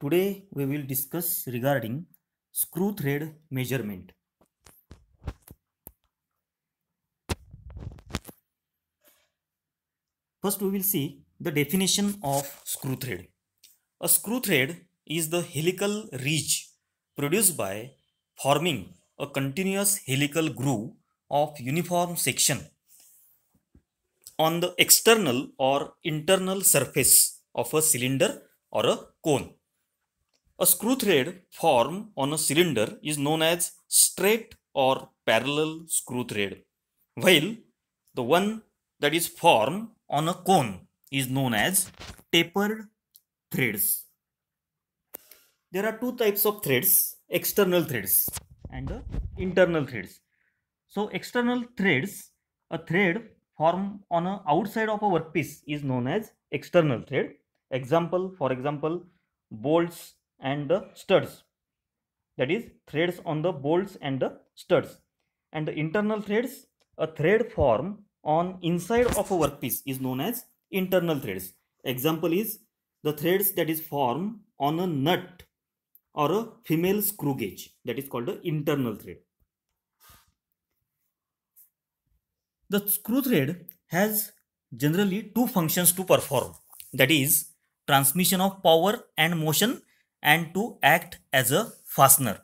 Today we will discuss regarding screw thread measurement. First we will see the definition of screw thread. A screw thread is the helical ridge produced by forming a continuous helical groove of uniform section on the external or internal surface of a cylinder or a cone. A screw thread formed on a cylinder is known as straight or parallel screw thread, while the one that is formed on a cone is known as tapered threads. There are two types of threads, external threads and internal threads. So external threads, a thread formed on a outside of a workpiece is known as external thread. For example, bolts and the studs. That is threads on the bolts and the studs. And the internal threads, a thread formed on inside of a workpiece is known as internal threads. Example is the threads that is formed on a nut or a female screw gauge, that is called the internal thread. The screw thread has generally two functions to perform, that is transmission of power and motion and to act as a fastener.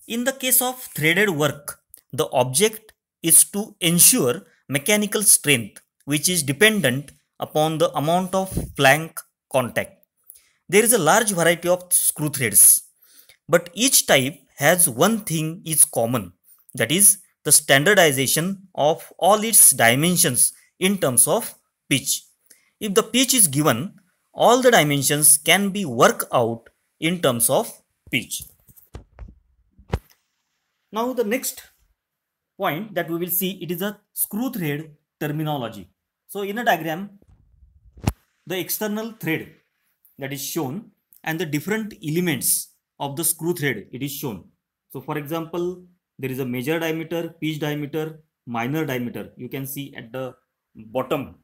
In the case of threaded work, the object is to ensure mechanical strength which is dependent upon the amount of flank contact. There is a large variety of screw threads, but each type has one thing is common, that is the standardization of all its dimensions in terms of pitch. If the pitch is given, all the dimensions can be worked out in terms of pitch. Now the next point that we will see, it is a screw thread terminology. So in a diagram, the external thread that is shown and the different elements of the screw thread it is shown. So for example, there is a major diameter, pitch diameter, minor diameter. You can see at the bottom.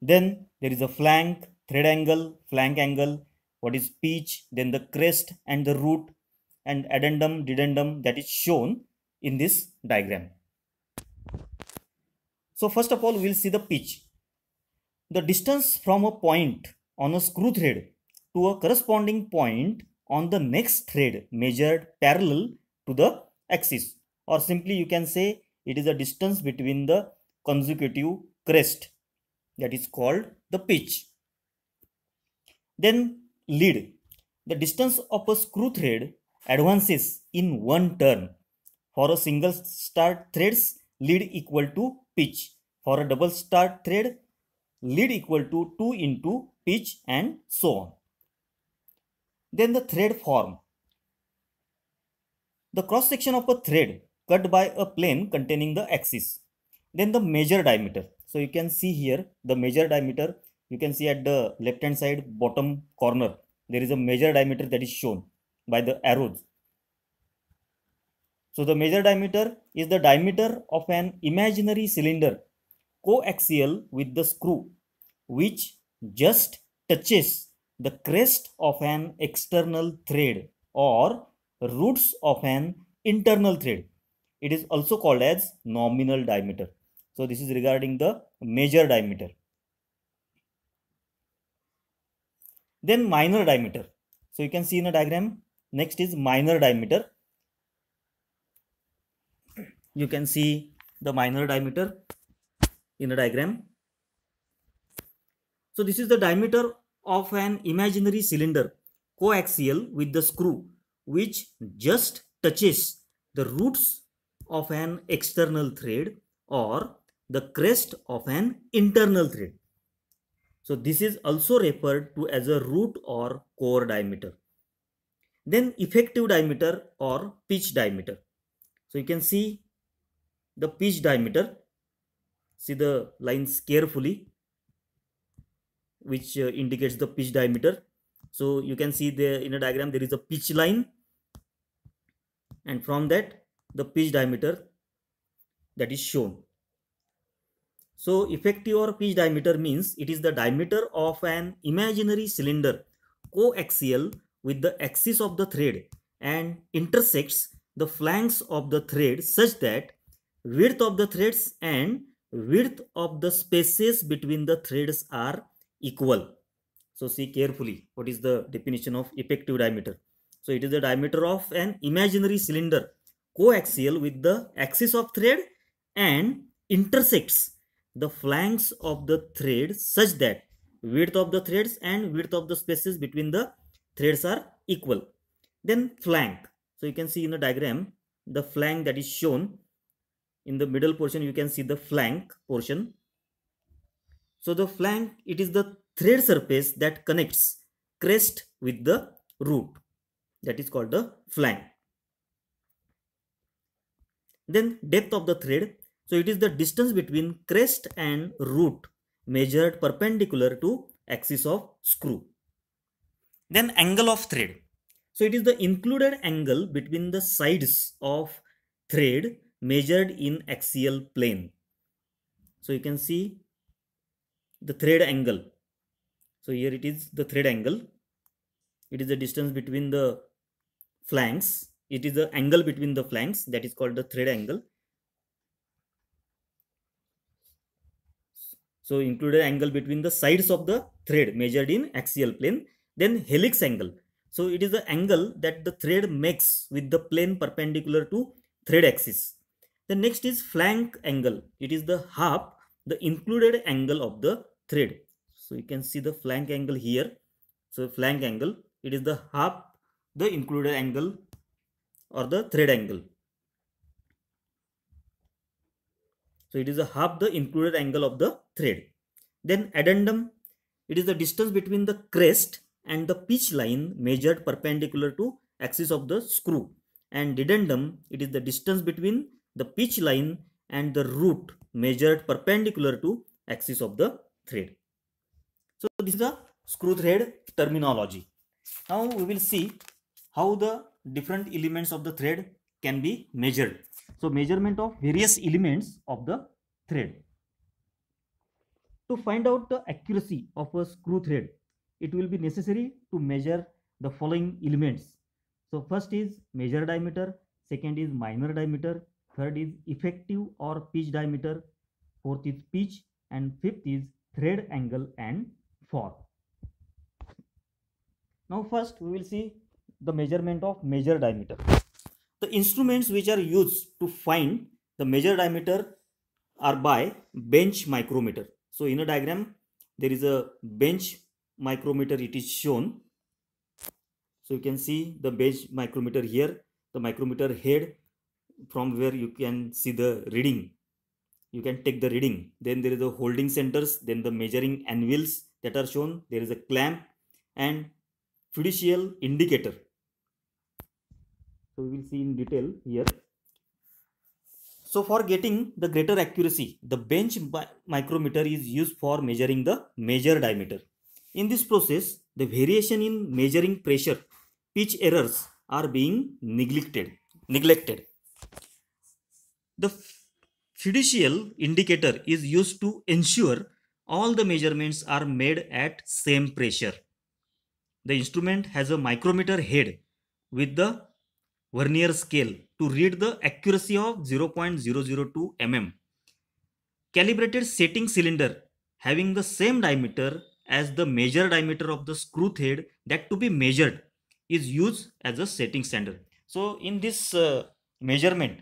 Then there is a flank, thread angle, flank angle, what is pitch, then the crest and the root and addendum, dedendum that is shown in this diagram. So first of all, we will see the pitch. The distance from a point on a screw thread to a corresponding point on the next thread measured parallel to the axis, or simply you can say it is a distance between the consecutive crest, that is called the pitch. Then lead. The distance of a screw thread advances in one turn. For a single start threads, lead equal to pitch. For a double start thread, lead equal to 2 into pitch and so on. Then the thread form. The cross section of a thread cut by a plane containing the axis. Then the measure diameter. So you can see here the measure diameter. You can see at the left hand side bottom corner there is a measure diameter that is shown by the arrows. So the measure diameter is the diameter of an imaginary cylinder coaxial with the screw which just touches the crest of an external thread or roots of an internal thread. It is also called as nominal diameter. So this is regarding the measure diameter. Then minor diameter. So you can see in a diagram, next is minor diameter. You can see the minor diameter in a diagram. So this is the diameter of an imaginary cylinder coaxial with the screw which just touches the roots of an external thread or the crest of an internal thread. So this is also referred to as a root or core diameter. Then effective diameter or pitch diameter. So you can see the pitch diameter. See the lines carefully, which indicates the pitch diameter. So you can see there in a diagram there is a pitch line, and from that the pitch diameter that is shown. So effective or pitch diameter means it is the diameter of an imaginary cylinder coaxial with the axis of the thread and intersects the flanks of the thread such that width of the threads and width of the spaces between the threads are equal. So see carefully what is the definition of effective diameter. So it is the diameter of an imaginary cylinder coaxial with the axis of thread and intersects the flanks of the thread such that width of the threads and width of the spaces between the threads are equal. Then flank. So you can see in the diagram the flank that is shown in the middle portion. You can see the flank portion. So the flank, it is the thread surface that connects crest with the root. That is called the flank. Then depth of the thread. So it is the distance between crest and root measured perpendicular to axis of screw. Then angle of thread. So it is the included angle between the sides of thread measured in axial plane. So you can see the thread angle. So here it is the thread angle. It is the distance between the flanks. It is the angle between the flanks, that is called the thread angle. So included angle between the sides of the thread measured in axial plane. Then helix angle. So it is the angle that the thread makes with the plane perpendicular to thread axis. The next is flank angle. It is the half the included angle of the thread. So you can see the flank angle here. So flank angle, it is the half the included angle or the thread angle. So it is a half the included angle of the thread. Then addendum, it is the distance between the crest and the pitch line measured perpendicular to axis of the screw. And dedendum, it is the distance between the pitch line and the root measured perpendicular to axis of the thread. So this is the screw thread terminology. Now we will see how the different elements of the thread can be measured. So measurement of various elements of the thread. To find out the accuracy of a screw thread, it will be necessary to measure the following elements. So first is major diameter, second is minor diameter, third is effective or pitch diameter, fourth is pitch, and fifth is thread angle and form. Now first we will see the measurement of major diameter. The instruments which are used to find the major diameter are by bench micrometer. So in a diagram there is a bench micrometer, it is shown. So you can see the bench micrometer here, the micrometer head from where you can see the reading. You can take the reading. Then there is the holding centers, then the measuring anvils that are shown. There is a clamp and fiducial indicator. So we will see in detail here. So for getting the greater accuracy, the bench micrometer is used for measuring the major diameter. In this process, the variation in measuring pressure, pitch errors are being neglected. The fiducial indicator is used to ensure all the measurements are made at same pressure. The instrument has a micrometer head with the vernier scale to read the accuracy of 0.002 mm. Calibrated setting cylinder having the same diameter as the major diameter of the screw thread that to be measured is used as a setting standard. So in this measurement,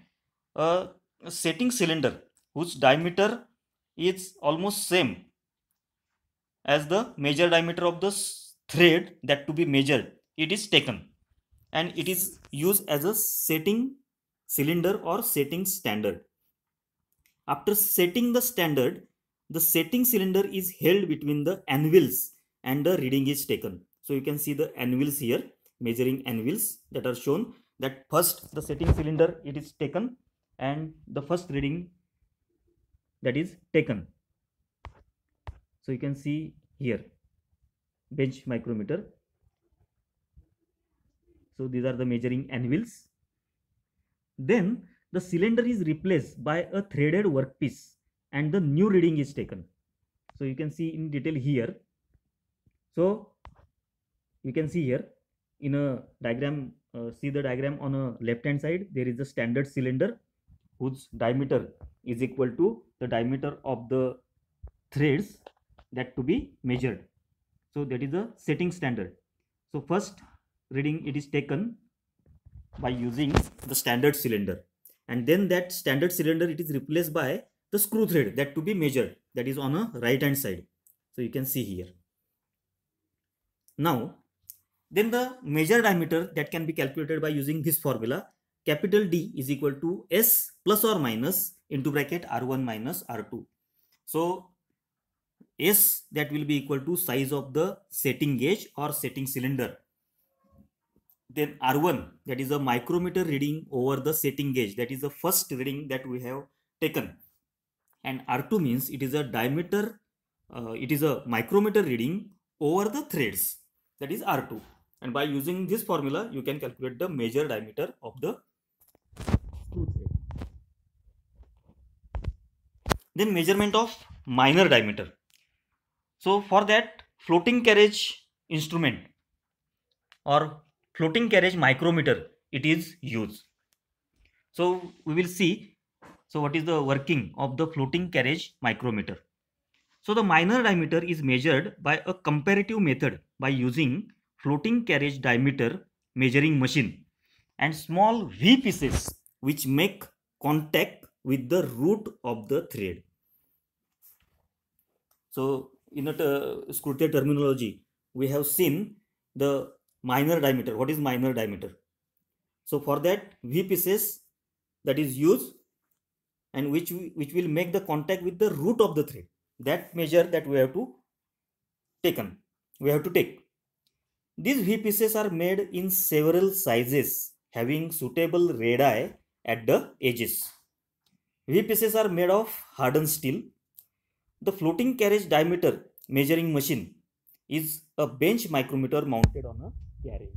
a setting cylinder whose diameter is almost same as the major diameter of the thread that to be measured, it is taken and it is used as a setting cylinder or setting standard. After setting the standard, the setting cylinder is held between the anvils and the reading is taken. So you can see the anvils here, measuring anvils that are shown, that first the setting cylinder it is taken and the first reading that is taken. So you can see here bench micrometer. So these are the measuring anvils. Then the cylinder is replaced by a threaded workpiece and the new reading is taken. So you can see in detail here. So you can see here in a diagram, see the diagram on a left hand side, there is a standard cylinder whose diameter is equal to the diameter of the threads that to be measured. So that is a setting standard. So first reading it is taken by using the standard cylinder, and then that standard cylinder it is replaced by the screw thread that to be measured, that is on a right hand side. So you can see here. Now then the measure diameter that can be calculated by using this formula, capital D is equal to S plus or minus into bracket R1 minus R2. So S that will be equal to size of the setting gauge or setting cylinder. Then R1 that is a micrometer reading over the setting gauge, that is the first reading that we have taken. And R2 means it is a diameter, it is a micrometer reading over the threads, that is R2. And by using this formula, you can calculate the measure diameter of the screw thread. Then measurement of minor diameter. So for that, floating carriage instrument or floating carriage micrometer it is used. So we will see, so what is the working of the floating carriage micrometer. So the minor diameter is measured by a comparative method by using floating carriage diameter measuring machine and small V pieces which make contact with the root of the thread. So in a screw thread terminology, we have seen the minor diameter. What is minor diameter? So for that, V pieces that is used and which will make the contact with the root of the thread. That measure that we have to take. These V pieces are made in several sizes having suitable radii at the edges. V pieces are made of hardened steel. The floating carriage diameter measuring machine is a bench micrometer mounted on a carriage.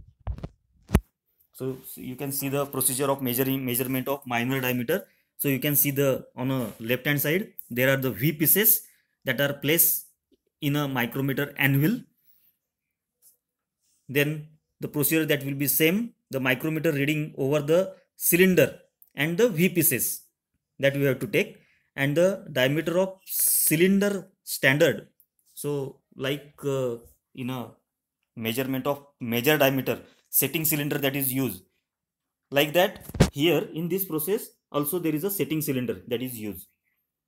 So you can see the procedure of measurement of minor diameter. So you can see the on a left hand side there are the V pieces that are placed in a micrometer anvil. Then the procedure that will be same, the micrometer reading over the cylinder and the V pieces that we have to take, and the diameter of cylinder standard. So like in a measurement of measure diameter, setting cylinder that is used, like that here in this process also there is a setting cylinder that is used.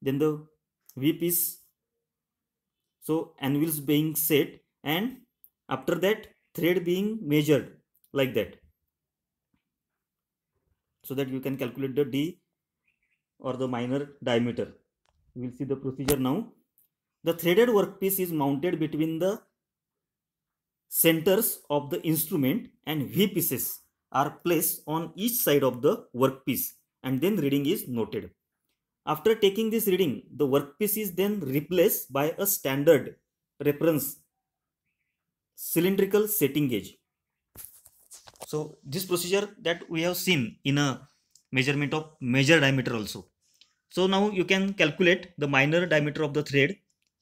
Then the V piece, so anvils being set, and after that thread being measured like that, so that you can calculate the D or the minor diameter. We will see the procedure now. The threaded workpiece is mounted between the centers of the instrument and V pieces are placed on each side of the workpiece, and then reading is noted. After taking this reading, the workpiece is then replaced by a standard reference cylindrical setting gauge. So this procedure that we have seen in a measurement of measure diameter also. So now you can calculate the minor diameter of the thread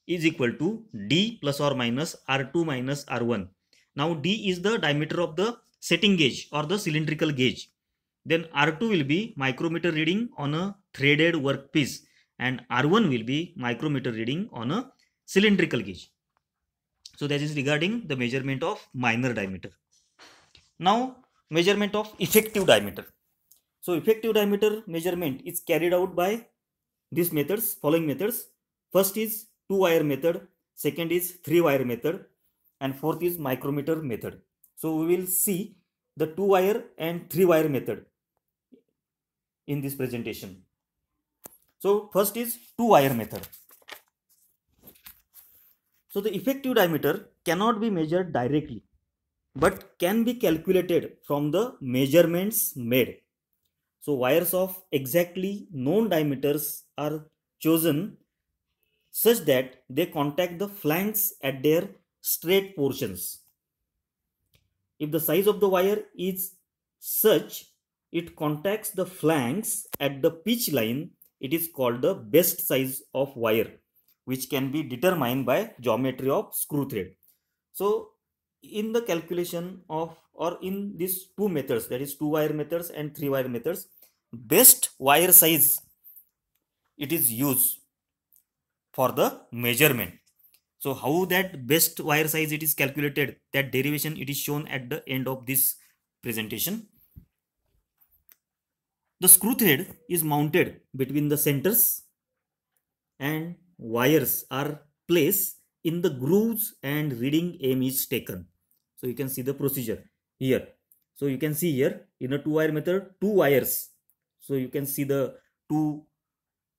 is equal to D plus or minus R2 minus R1. Now D is the diameter of the setting gauge or the cylindrical gauge. Then R2 will be micrometer reading on a threaded workpiece, and R1 will be micrometer reading on a cylindrical gauge. So that is regarding the measurement of minor diameter. Now measurement of effective diameter. So effective diameter measurement is carried out by these methods, following methods. First is 2-wire method, second is 3-wire method, and fourth is micrometer method. So we will see the 2-wire and 3-wire method in this presentation. So first is 2-wire method. So the effective diameter cannot be measured directly, but can be calculated from the measurements made. So wires of exactly known diameters are chosen such that they contact the flanks at their straight portions. If the size of the wire is such it contacts the flanks at the pitch line, it is called the best size of wire, which can be determined by geometry of screw thread. So in the calculation of, or in these two methods, that is 2-wire methods and 3-wire methods, best wire size it is used for the measurement. So how that best wire size it is calculated, that derivation it is shown at the end of this presentation. The screw thread is mounted between the centers and wires are placed in the grooves and reading aim is taken. So you can see the procedure here. So you can see here in a 2-wire method, 2 wires. So you can see the 2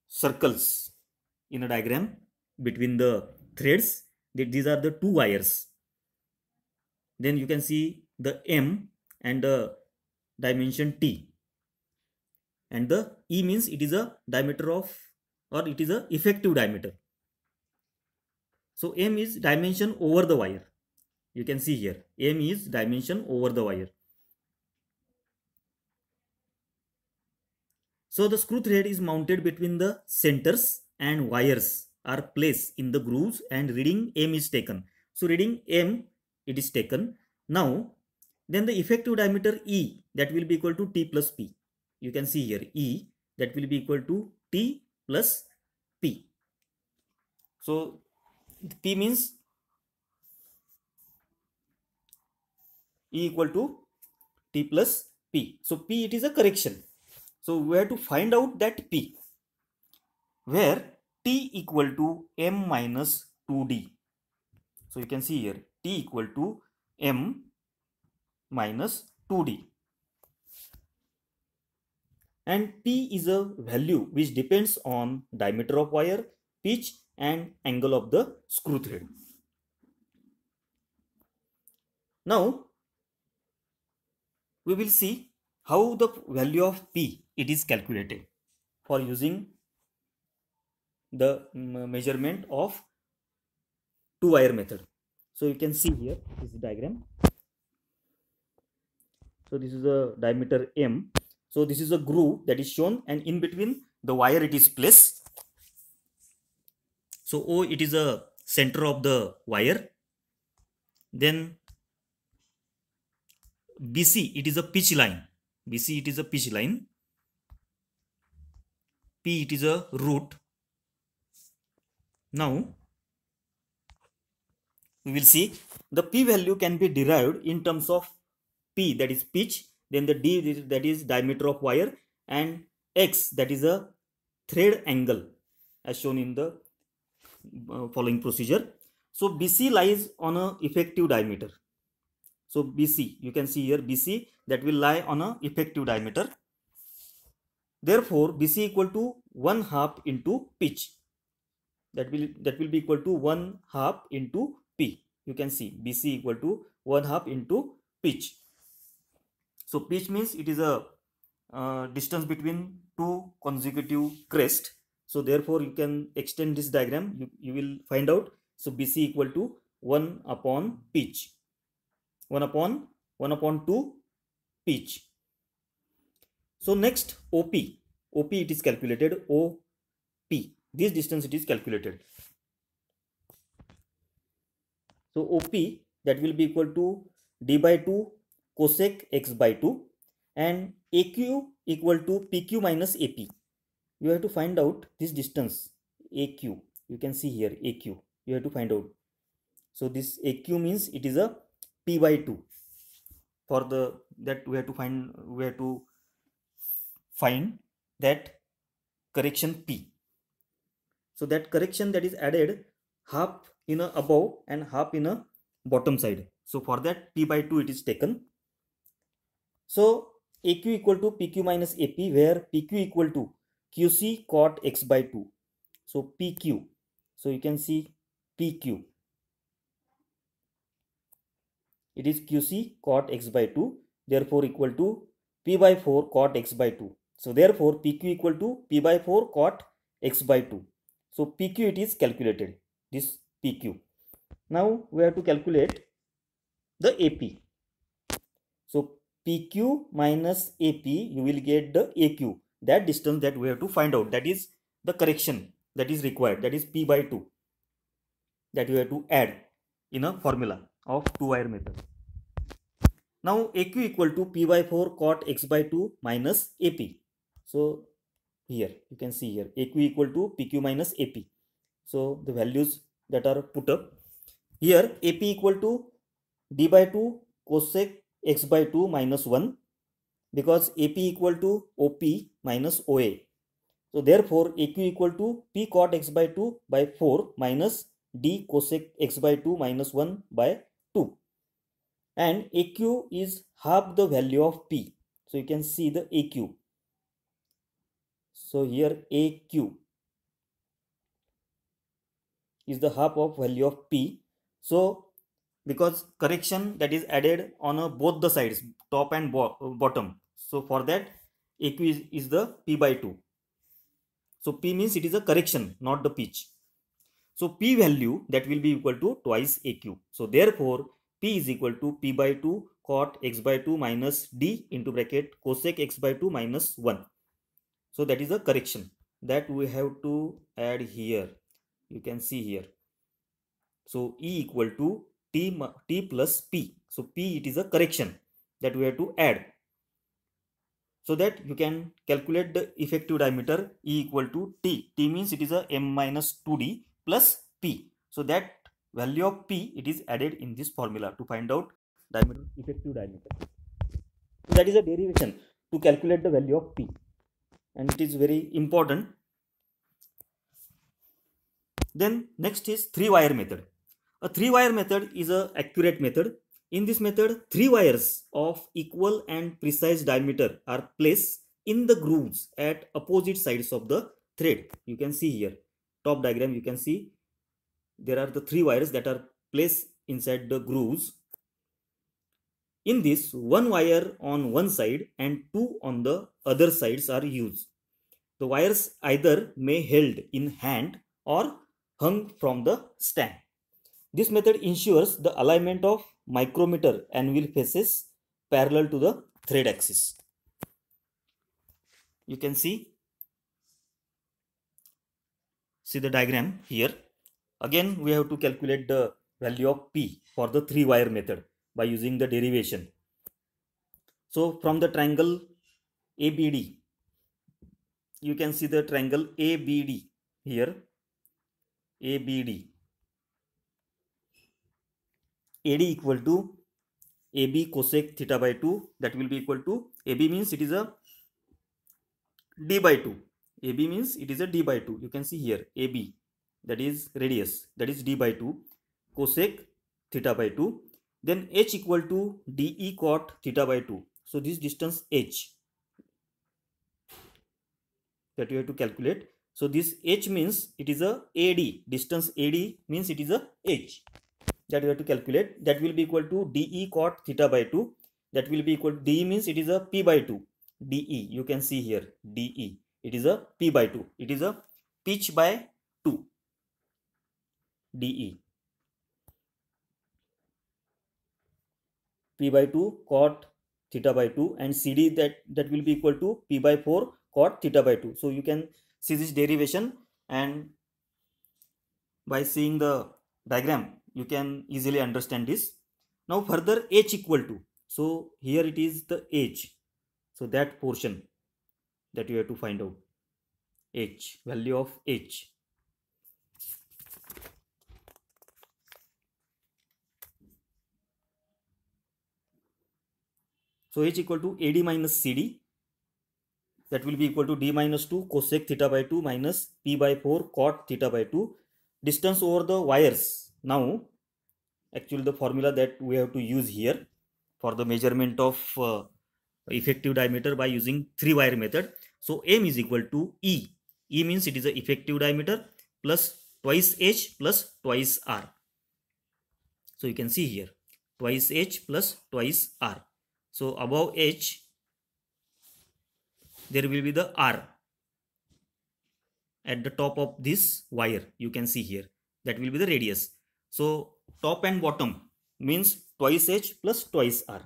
circles in a diagram between the threads. These are the 2 wires. Then you can see the M and the dimension T. And the E means it is a diameter of, or it is a effective diameter. So M is dimension over the wire. You can see here M is dimension over the wire. So the screw thread is mounted between the centers and wires are placed in the grooves and reading M is taken. So reading M it is taken. Now then the effective diameter E, that will be equal to T plus P. You can see here E, that will be equal to T plus P. So P means E equal to T plus P. So P it is a correction. So we have to find out that P, where T equal to M minus 2D. So you can see here T equal to M minus 2D. And P is a value which depends on diameter of wire, pitch and angle of the screw thread. Now we will see how the value of P it is calculated for using the measurement of 2-wire method. So you can see here this diagram. So this is a diameter M. So this is a groove that is shown, and in between the wire it is placed. So O it is a center of the wire. Then BC it is a pitch line. BC it is a pitch line. P it is a root. Now we will see the P value can be derived in terms of P, that is pitch, then the D that is diameter of wire, and X that is a thread angle as shown in the following procedure. So BC lies on a effective diameter. So BC, you can see here BC that will lie on a effective diameter. Therefore BC equal to 1/2 into pitch. That will be equal to 1/2 into P. You can see BC equal to 1/2 into pitch. So pitch means it is a distance between 2 consecutive crests. So therefore you can extend this diagram. You will find out. So BC equal to 1 upon pitch. 1 upon 2 pitch. So next OP. OP it is calculated. OP. This distance it is calculated. So OP that will be equal to D by 2 cosec x by 2, and AQ equal to PQ minus AP. You have to find out this distance AQ. You can see here AQ. You have to find out. So this AQ means it is a P by 2. For the that we have to find that correction P. So that correction that is added half in a above and half in a bottom side. So for that P by 2 it is taken. So AQ equal to PQ minus AP, where PQ equal to QC cot x by 2. So PQ. So you can see PQ. It is QC cot x by 2. Therefore equal to P by 4 cot x by 2. So therefore PQ equal to P by 4 cot x by 2. So PQ it is calculated. This PQ. Now we have to calculate the AP. So PQ minus AP, you will get the AQ. that distance that we have to find out, that is the correction that is required, that is p by 2, that you have to add in a formula of two wire method. Now AQ equal to p by 4 cot x by 2 minus AP. So here you can see here AQ equal to PQ minus AP. So the values that are put up here, AP equal to d by 2 cosec x by 2 minus 1, because AP equal to OP minus OA. So therefore AQ equal to P cot x by 2 by 4 minus D cosec x by 2 minus 1 by 2. And AQ is half the value of P. So you can see the AQ. So here AQ is the half of value of P. So because correction that is added on both the sides, top and bottom. So for that AQ is the P by 2. So P means it is a correction, not the pitch. So P value that will be equal to twice AQ. So therefore P is equal to P by 2 cot x by 2 minus D into bracket cosec x by 2 minus 1. So that is a correction that we have to add here. You can see here. So E equal to T plus P. So P, it is a correction that we have to add, so that you can calculate the effective diameter E equal to T. T means it is a M minus 2D plus P. So that value of P, it is added in this formula to find out diameter, effective diameter. So that is a derivation to calculate the value of P, and it is very important. Then next is 3-wire method. A 3-wire method is a accurate method. In this method, 3 wires of equal and precise diameter are placed in the grooves at opposite sides of the thread. You can see here, top diagram, you can see there are the 3 wires that are placed inside the grooves. In this, 1 wire on one side and 2 on the other sides are used. The wires either may held in hand or hung from the stand. This method ensures the alignment of micrometer anvil faces parallel to the thread axis. You can see the diagram here. Again, we have to calculate the value of P for the 3-wire method by using the derivation. So from the triangle ABD, you can see the triangle ABD here, ABD. AD equal to AB cosec theta by 2, that will be equal to, AB means it is a D by 2. AB means it is a D by 2. You can see here AB, that is radius, that is D by 2, cosec theta by 2. Then H equal to DE cot theta by 2. So this distance H that you have to calculate. So this H means it is a AD, distance AD means it is a H that you have to calculate. That will be equal to DE cot theta by 2. That will be equal to DE means it is a P by 2. DE, you can see here DE, it is a P by 2. It is a pitch by 2. DE. P by 2 cot theta by 2, and CD that will be equal to P by 4 cot theta by 2. So you can see this derivation, and by seeing the diagram you can easily understand this. Now further H equal to, so here it is the H, so that portion that you have to find out, H, value of H. So H equal to AD minus CD, that will be equal to D minus 2 cosec theta by 2 minus P by 4 cot theta by 2. Distance over the wires. Now actually the formula that we have to use here for the measurement of effective diameter by using 3-wire method. So M is equal to E. E means it is the effective diameter plus twice H plus twice R. So you can see here twice H plus twice R. So above H there will be the R at the top of this wire. You can see here that will be the radius. So top and bottom means twice H plus twice R.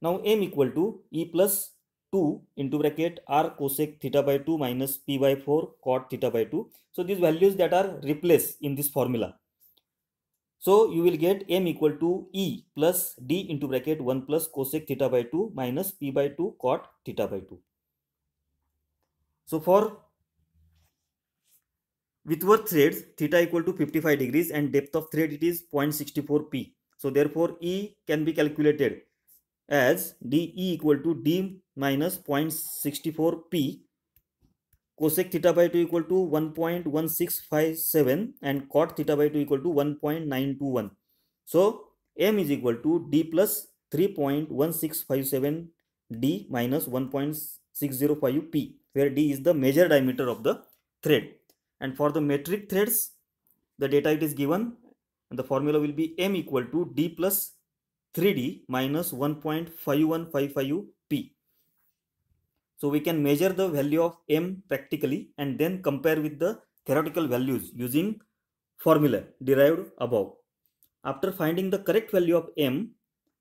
Now M equal to E plus 2 into bracket r cosec theta by 2 minus p by 4 cot theta by 2. So these values that are replaced in this formula. So you will get m equal to E plus d into bracket 1 plus cosec theta by 2 minus p by 2 cot theta by 2. So for Whitworth threads, theta equal to 55 degrees and depth of thread it is 0.64 p. So therefore E can be calculated as dE equal to d minus 0.64 p cosec theta by 2 equal to 1.1657 and cot theta by 2 equal to 1.921. So m is equal to d plus 3.1657 d minus 1.605 p, where d is the major diameter of the thread. And for the metric threads, the data it is given and the formula will be m equal to d plus 3d minus 1.5155 p. So we can measure the value of m practically and then compare with the theoretical values using formula derived above. After finding the correct value of m,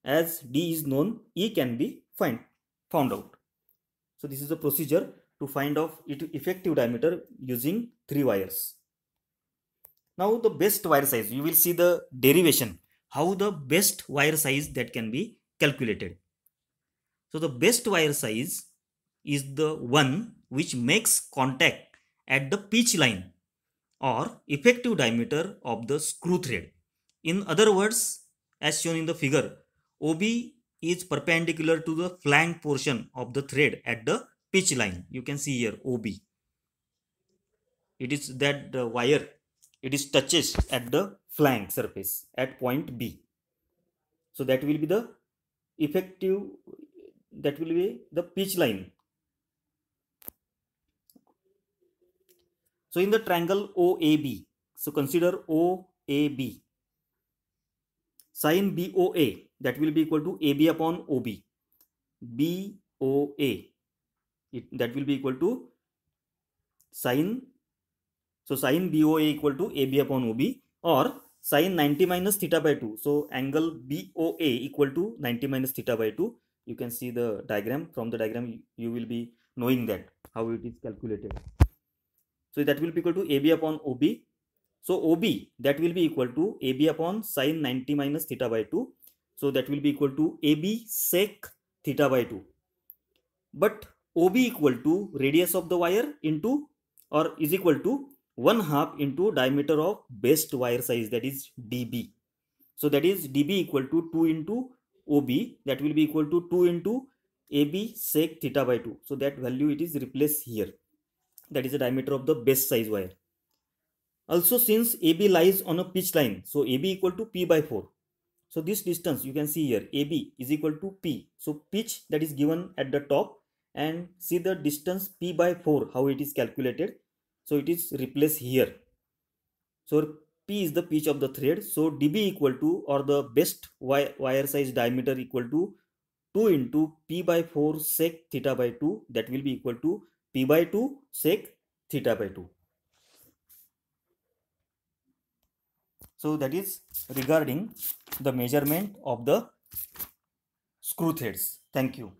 as d is known, E can be found out. So this is a procedure to find out its effective diameter using 3 wires. Now the best wire size, you will see the derivation, how the best wire size that can be calculated. So the best wire size is the one which makes contact at the pitch line or effective diameter of the screw thread. In other words, as shown in the figure, OB is perpendicular to the flank portion of the thread at the pitch line. You can see here OB. It is that the wire, it is touches at the flank surface at point B. So that will be the effective, that will be the pitch line. So in the triangle OAB, so consider OAB. Sin BOA, that will be equal to AB upon OB. BOA, that will be equal to sin, so sin BOA equal to AB upon OB, or sin 90 minus theta by 2. So angle BOA equal to 90 minus theta by 2. You can see the diagram. From the diagram you will be knowing that how it is calculated. So that will be equal to AB upon OB. So OB, that will be equal to AB upon sin 90 minus theta by 2. So that will be equal to AB sec theta by 2. But OB equal to radius of the wire into, or is equal to 1/2 into diameter of best wire size, that is dB. So that is dB equal to 2 into OB, that will be equal to 2 into AB sec theta by 2. So that value it is replaced here. That is the diameter of the best size wire. Also, since AB lies on a pitch line, so AB equal to P by 4. So this distance you can see here, AB is equal to P. So pitch that is given at the top, and see the distance P by 4, how it is calculated. So it is replaced here. So P is the pitch of the thread. So dB equal to, or the best wire size diameter equal to 2 into P by 4 sec theta by 2. That will be equal to P by 2 sec theta by 2. So that is regarding the measurement of the screw threads. Thank you.